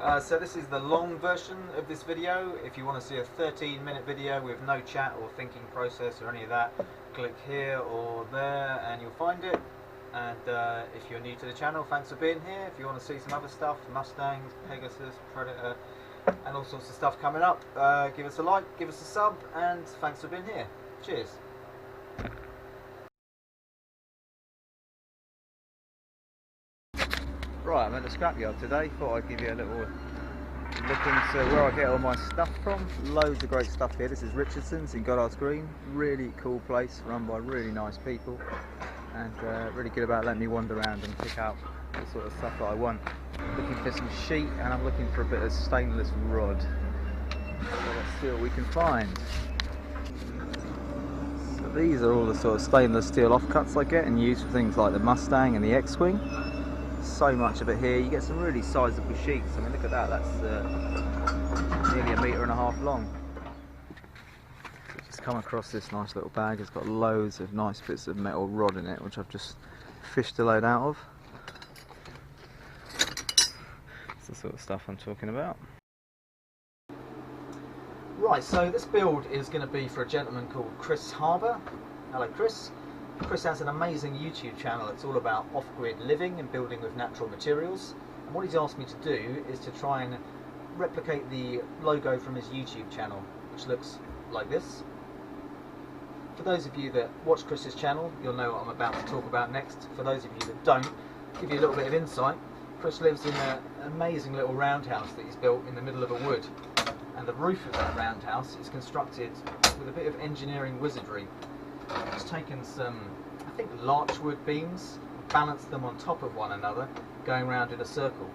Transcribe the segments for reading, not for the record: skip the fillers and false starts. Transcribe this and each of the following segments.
So this is the long version of this video. If you want to see a 13-minute video with no chat or thinking process or any of that, click here or there and you'll find it. And if you're new to the channel, thanks for being here. If you want to see some other stuff, Mustangs, Pegasus, Predator, and all sorts of stuff coming up, give us a like, give us a sub, and thanks for being here. Cheers. Right, I'm at the scrapyard today. Thought I'd give you a little look into where I get all my stuff from. Loads of great stuff here. This is Richardson's in Goddard's Green. Really cool place, run by really nice people, and really good about letting me wander around and pick out the sort of stuff that I want. Looking for some sheet, and I'm looking for a bit of stainless rod. So let's see what we can find. So these are all the sort of stainless steel offcuts I get and use for things like the Mustang and the X-Wing. So much of it here. You get some really sizable sheets. I mean, look at that, that's nearly 1.5 meters long. Just come across this nice little bag. It's got loads of nice bits of metal rod in it, which I've just fished a load out of. That's the sort of stuff I'm talking about. Right, so this build is going to be for a gentleman called Kris Harbour. Hello, Chris. Chris has an amazing YouTube channel. It's all about off-grid living and building with natural materials. And what he's asked me to do is to try and replicate the logo from his YouTube channel, which looks like this. For those of you that watch Chris's channel, you'll know what I'm about to talk about next. For those of you that don't, give you a little bit of insight. Chris lives in an amazing little roundhouse that he's built in the middle of a wood. And the roof of that roundhouse is constructed with a bit of engineering wizardry. He's taken some, I think, larchwood beams, balanced them on top of one another, going around in a circle.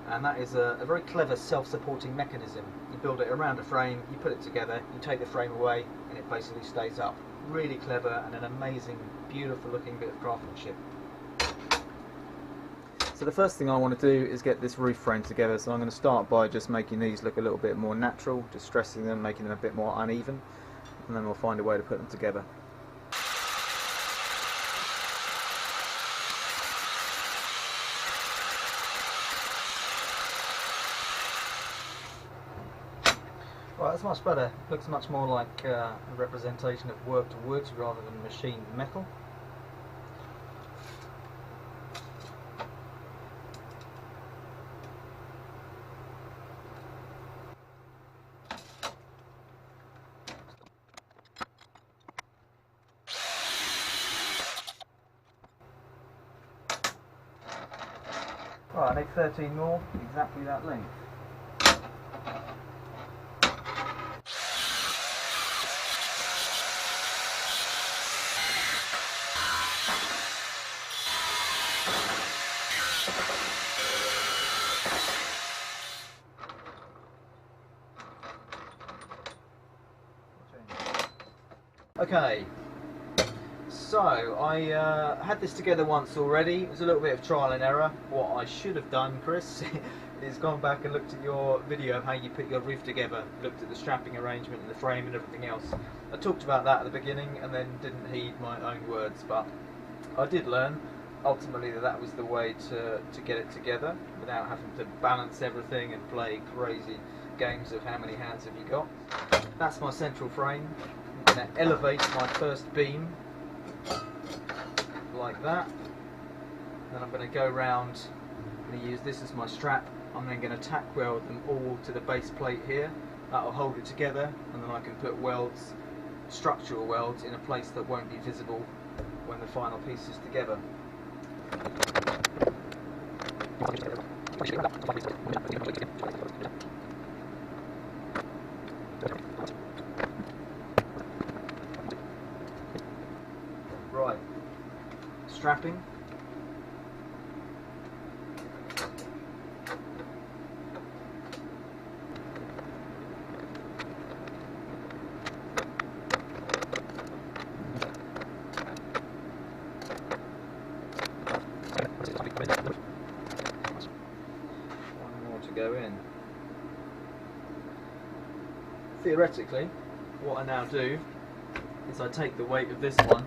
And that is a very clever self-supporting mechanism. You build it around a frame, you put it together, you take the frame away, and it basically stays up. Really clever and an amazing, beautiful looking bit of craftsmanship. So the first thing I want to do is get this roof frame together. So I'm going to start by just making these look a little bit more natural, just stressing them, making them a bit more uneven, and then we'll find a way to put them together. Right, that's much better. Looks much more like a representation of worked wood rather than machined metal. Right, I need 13 more, exactly that length. Okay, so I had this together once already. It was a little bit of trial and error. What I should have done, Chris, is gone back and looked at your video of how you put your roof together, looked at the strapping arrangement and the frame and everything else. I talked about that at the beginning and then didn't heed my own words, but I did learn ultimately that was the way to get it together without having to balance everything and play crazy games of how many hands have you got. That's my central frame. I'm going to elevate my first beam like that. Then I'm going to go around, I'm going to use this as my strap. I'm then going to tack weld them all to the base plate here. That will hold it together, and then I can put welds, structural welds, in a place that won't be visible when the final piece is together. Right, strapping. One more to go in. Theoretically, what I now do is I take the weight of this one,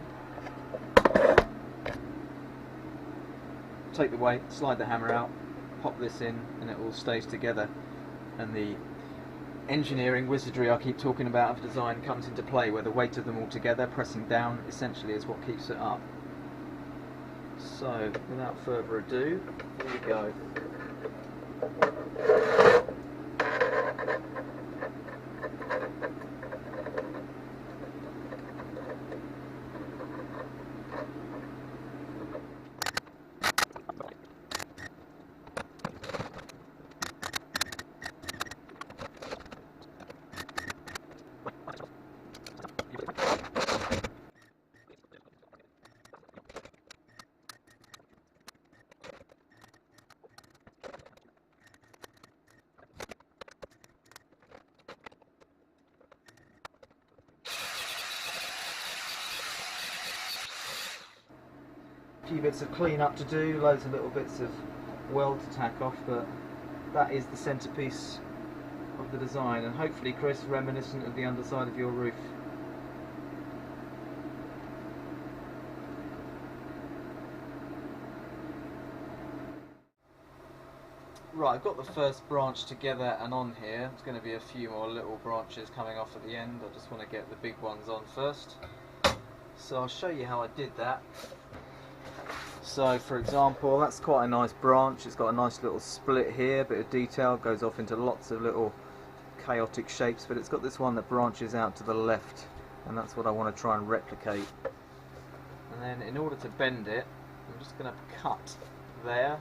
take the weight, slide the hammer out, pop this in and it all stays together, and the engineering wizardry I keep talking about of design comes into play, where the weight of them all together pressing down essentially is what keeps it up. So without further ado, here we go. A few bits of clean up to do, loads of little bits of weld to tack off, but that is the centrepiece of the design, and hopefully, Kris, reminiscent of the underside of your roof. Right, I've got the first branch together and on here. There's going to be a few more little branches coming off at the end. I just want to get the big ones on first. So I'll show you how I did that. So for example, that's quite a nice branch. It's got a nice little split here, bit of detail, goes off into lots of little chaotic shapes, but it's got this one that branches out to the left, and that's what I want to try and replicate. And then in order to bend it, I'm just going to cut there,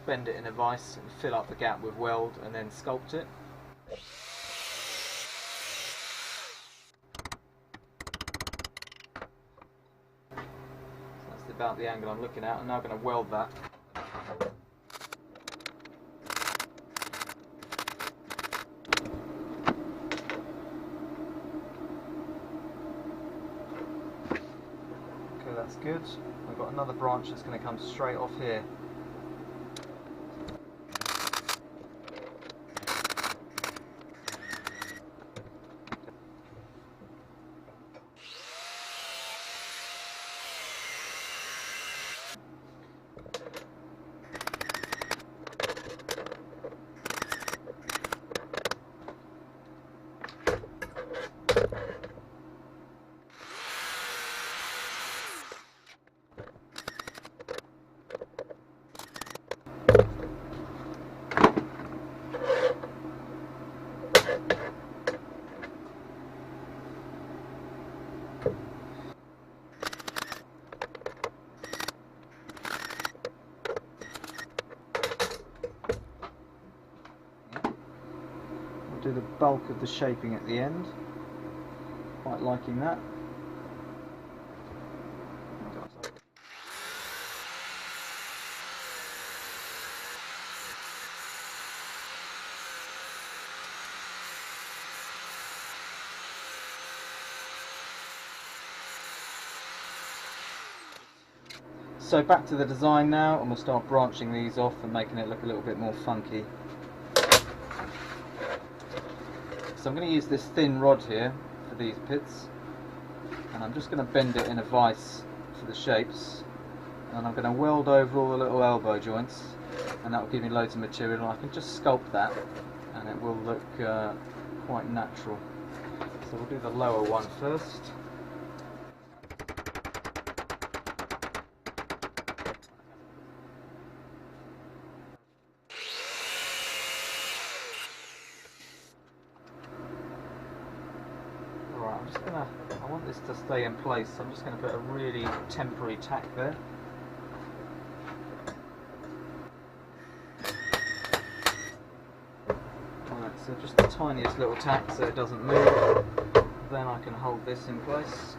bend it in a vise and fill up the gap with weld and then sculpt it. About the angle I'm looking at. I'm now going to weld that. Okay, that's good. I've got another branch that's going to come straight off here. Do the bulk of the shaping at the end. Quite liking that. So back to the design now, and we'll start branching these off and making it look a little bit more funky. So I'm going to use this thin rod here for these pits, and I'm just going to bend it in a vise for the shapes, and I'm going to weld over all the little elbow joints, and that will give me loads of material, and I can just sculpt that and it will look quite natural. So we'll do the lower one first. I want this to stay in place, so I'm just going to put a really temporary tack there. Alright, so just the tiniest little tack so it doesn't move, then I can hold this in place.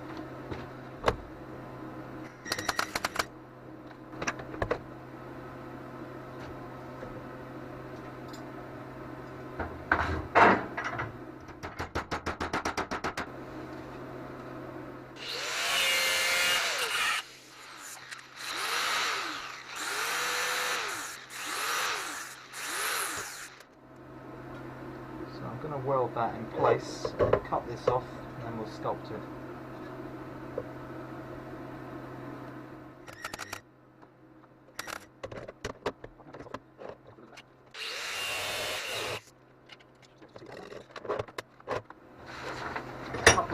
I'm going to weld that in place, cut this off, and then we'll sculpt it.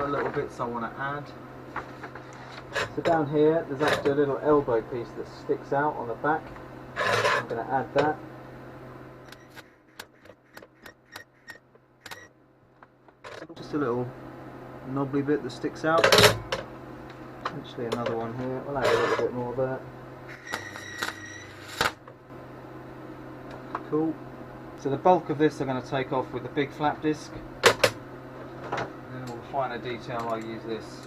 for little bits I want to add. So down here there's actually a little elbow piece that sticks out on the back. I'm going to add that. Just a little knobbly bit that sticks out. Actually another one here. We'll add a little bit more there. Cool. So the bulk of this I'm going to take off with the big flap disc. And then all the finer detail I use this.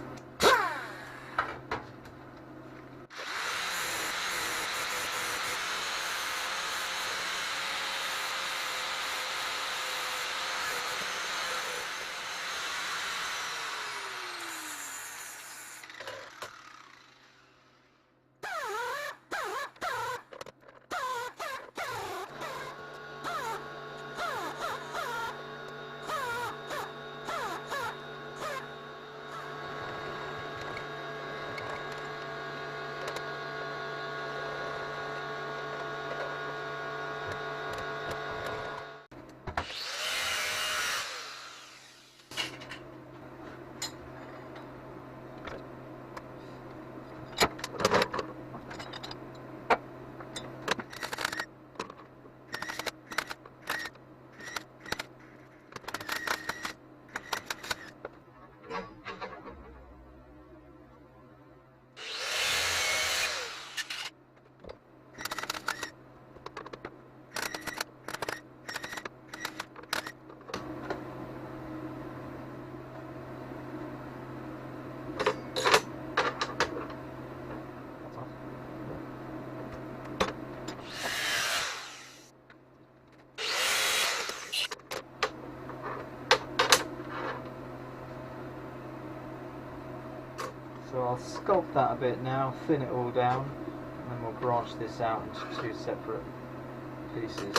So I'll sculpt that a bit now, thin it all down, and then we'll branch this out into two separate pieces.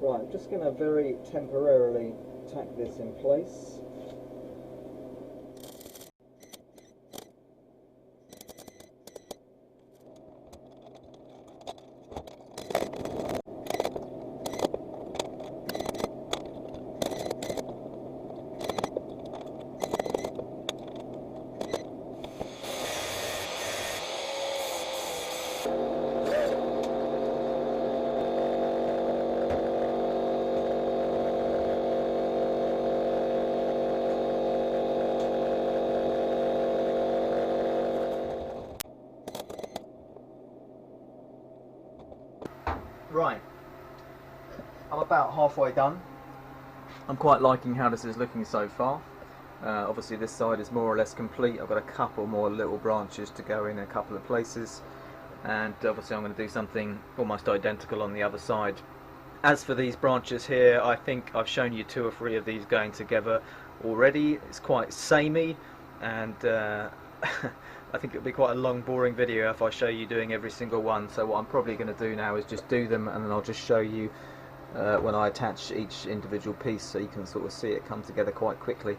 Right, I'm just going to very temporarily tack this in place. Right, I'm about halfway done. I'm quite liking how this is looking so far. Obviously this side is more or less complete. I've got a couple more little branches to go in a couple of places, and obviously I'm going to do something almost identical on the other side. As for these branches here, I think I've shown you 2 or 3 of these going together already. It's quite samey, and I think it'll be quite a long, boring video if I show you doing every single one. So what I'm probably going to do now is just do them, and then I'll just show you when I attach each individual piece, so you can sort of see it come together quite quickly.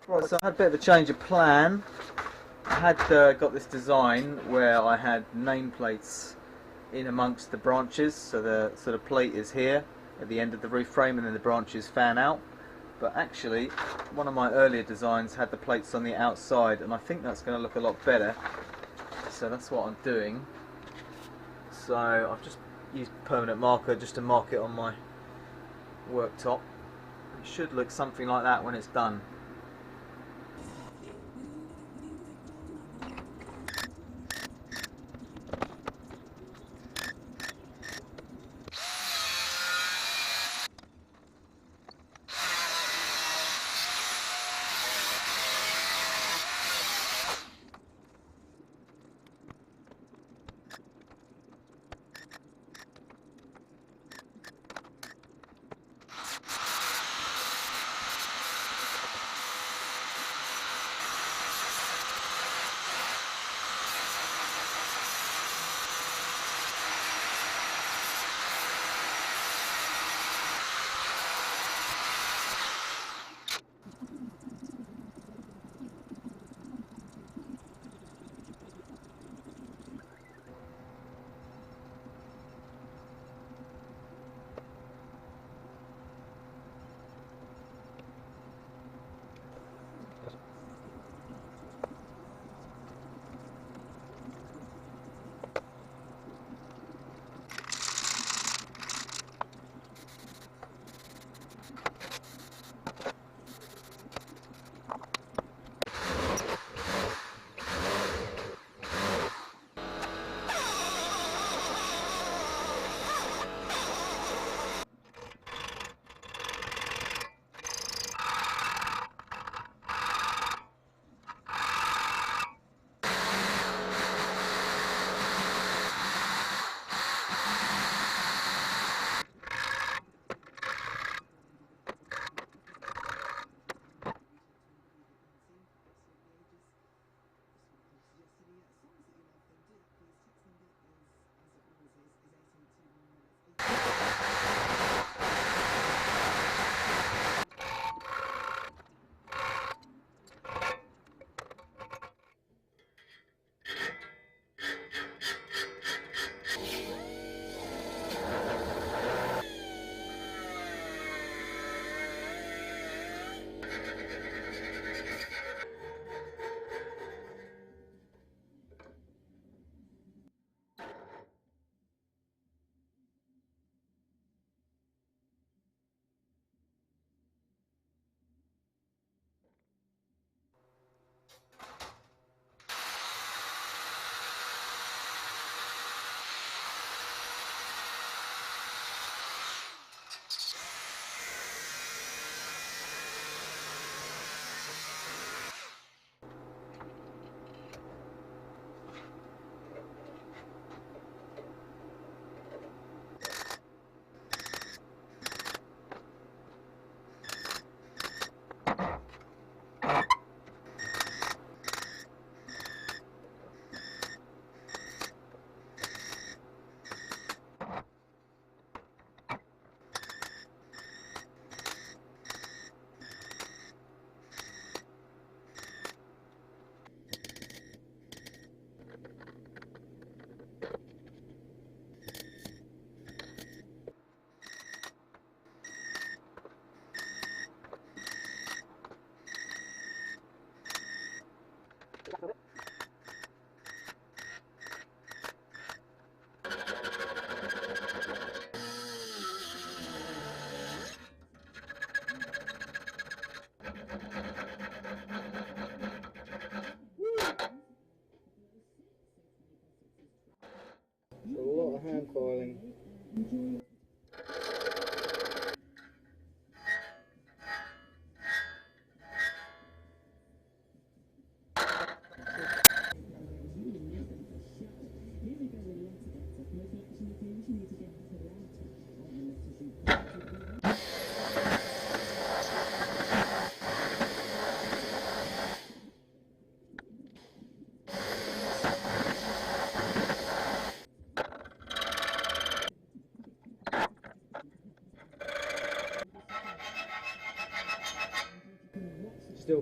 Right, so I had a bit of a change of plan. I had got this design where I had nameplates in amongst the branches, so the sort of plate is here at the end of the roof frame and then the branches fan out. But actually, one of my earlier designs had the plates on the outside, and I think that's going to look a lot better. So that's what I'm doing. So I've just used permanent marker just to mark it on my worktop. It should look something like that when it's done.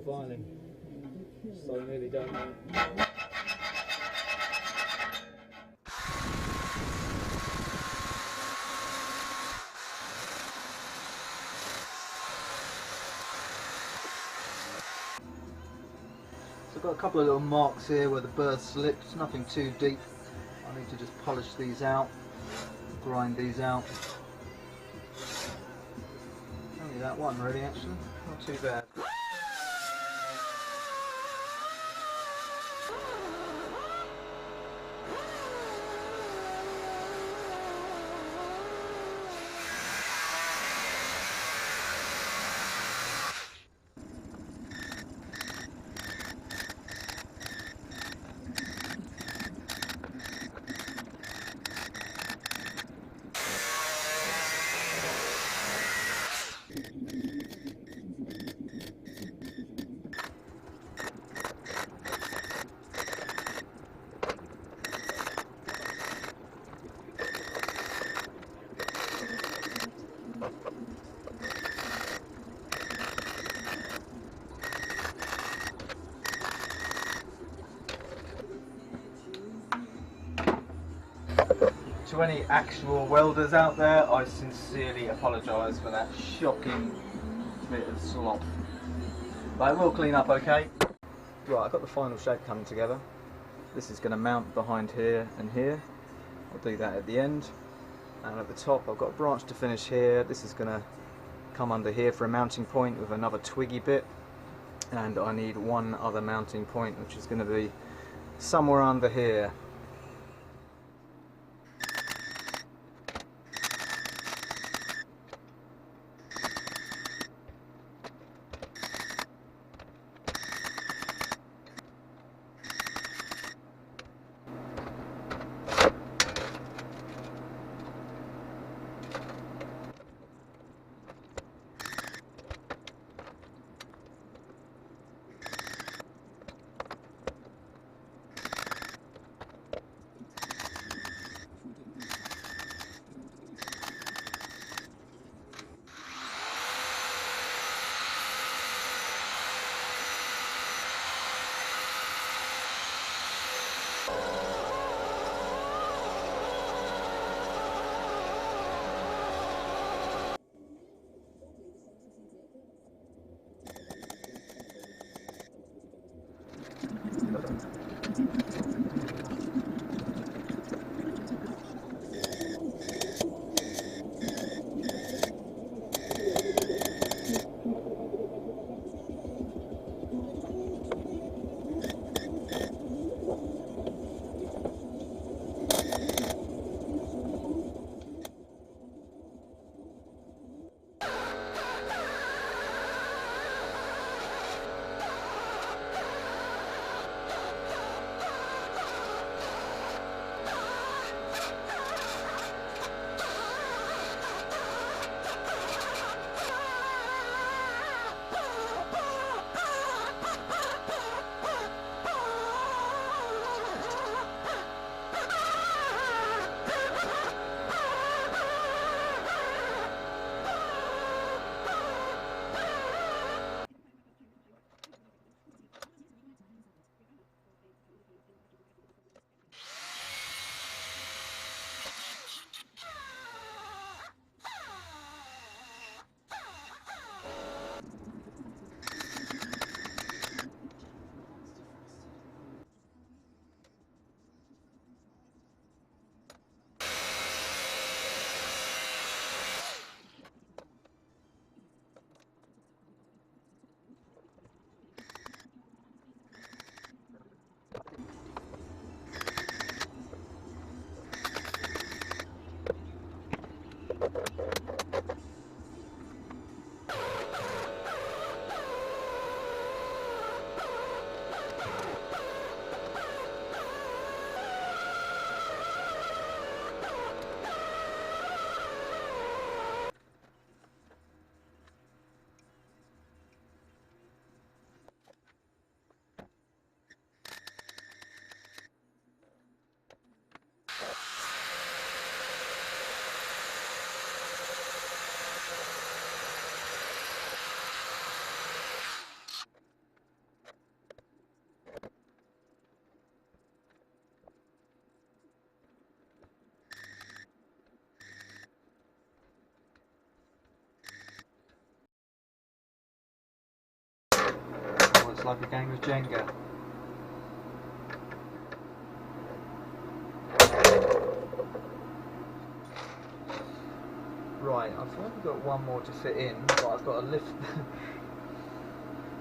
filing, so I nearly don't know. So I've got a couple of little marks here where the burr slipped, nothing too deep. I need to just polish these out, grind these out. Only that one really actually, not too bad. To any actual welders out there, I sincerely apologise for that shocking bit of slop. But it will clean up okay. Right, I've got the final shape coming together. This is going to mount behind here and here. I'll do that at the end. And at the top I've got a branch to finish here. This is going to come under here for a mounting point with another twiggy bit. And I need one other mounting point, which is going to be somewhere under here. like a game of Jenga. Right, I've only got one more to fit in, but I've got to lift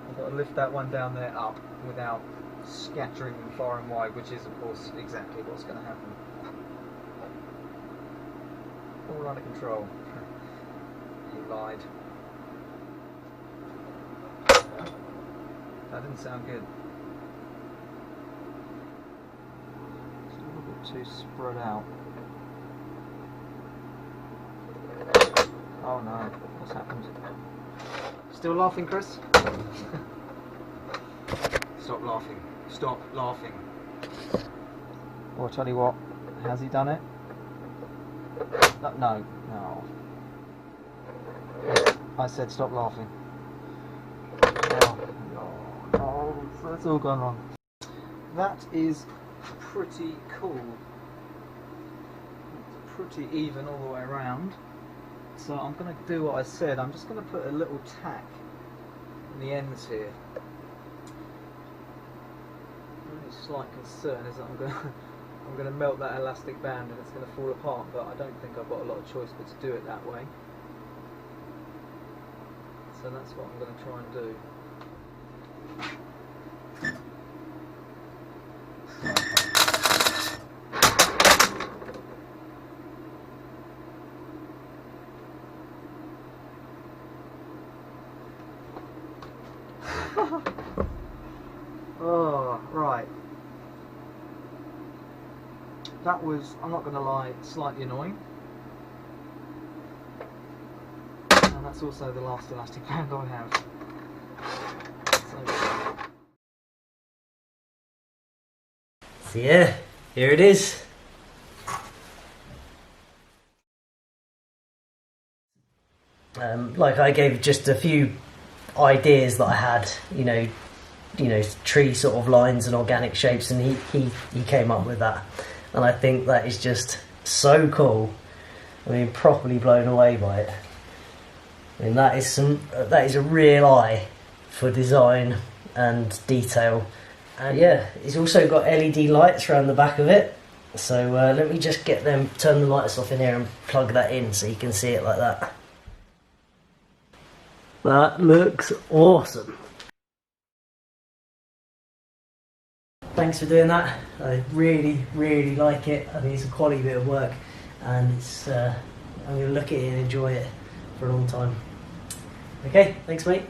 I've got to lift that one down there up without scattering them far and wide, which is of course exactly what's going to happen. All under control. He lied. That didn't sound good. It's a little bit too spread out. Oh no, what's happened? Still laughing, Kris? Stop laughing. Stop laughing. Well, I'll tell you what, has he done it? No. I said stop laughing. Oh, no, that's all gone wrong. That is pretty cool. It's pretty even all the way around. So I'm going to do what I said. I'm just going to put a little tack in the ends here. The only slight concern is that I'm going to melt that elastic band and it's going to fall apart, but I don't think I've got a lot of choice but to do it that way. So that's what I'm going to try and do. Oh, right. That was, I'm not going to lie, slightly annoying. And that's also the last elastic band I have. So yeah, here it is. Like I gave just a few ideas that I had, you know, tree sort of lines and organic shapes, and he came up with that, and I think that is just so cool. I mean, properly blown away by it. I mean, that is a real eye for design and detail, and yeah, it's also got LED lights around the back of it. So let me just turn the lights off in here and plug that in so you can see it like that. That looks awesome. Thanks for doing that. I really like it. I think it's a quality bit of work, and it's I'm going to look at it and enjoy it for a long time. Okay, thanks mate.